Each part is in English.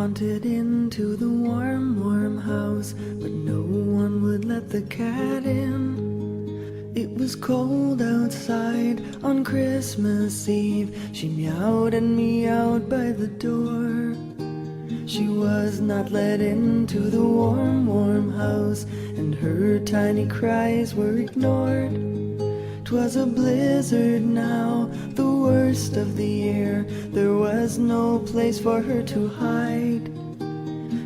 wanted into the warm, warm house, but no one would let the cat in. It was cold outside on Christmas Eve. She meowed and meowed by the door. She was not let into the warm, warm house, and her tiny cries were ignored. 'Twas a blizzard now, the worst of the year. There was no place for her to hide.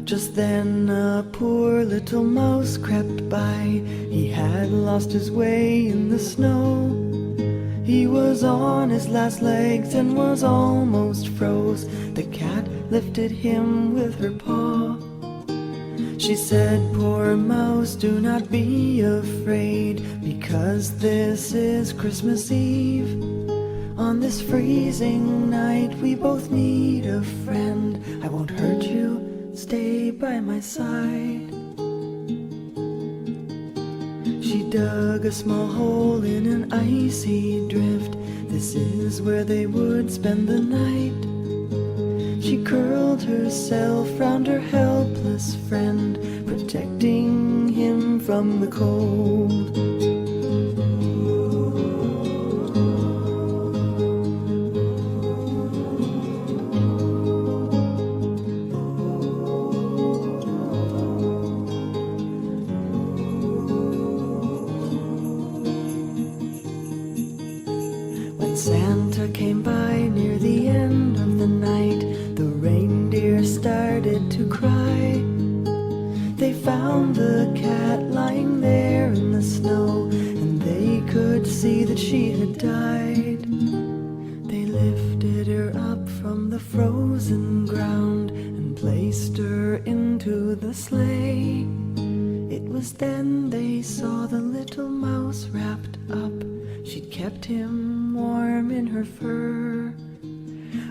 Just then a poor little mouse crept by. He had lost his way in the snow. He was on his last legs and was almost froze. The cat lifted him with her paw. She said, "Poor mouse, do not be afraid, because this is Christmas Eve. On this freezing night we both need a friend. I won't hurt you, stay by my side." She dug a small hole in an icy drift. This is where they would spend the night. She curled herself round her helpless friend, protecting him from the cold. When Santa came by near the end of the night, the reindeer started to cry. They found the cat lying there in the snow, and they could see that she had died. They lifted her up from the frozen ground and placed her into the sleigh. It was then they saw the little mouse wrapped up. She'd kept him warm in her fur.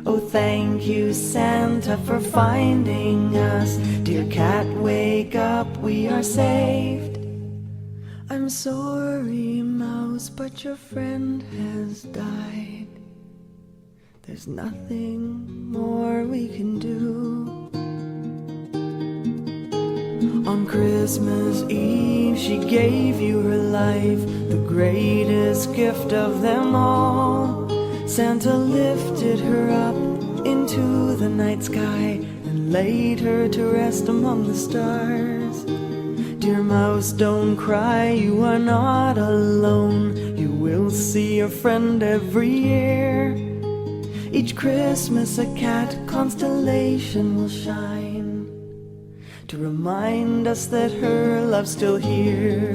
Oh, thank you, Santa, for finding us. Dear cat, wake up, we are saved. I'm sorry, mouse, but your friend has died. There's nothing more we can do. On Christmas Eve she gave you her life, the greatest gift of them all. Santa lifted her up into the night sky and laid her to rest among the stars. Dear mouse, don't cry, you are not alone. You will see your friend every year. Each Christmas a cat constellation will shine to remind us that her love's still here.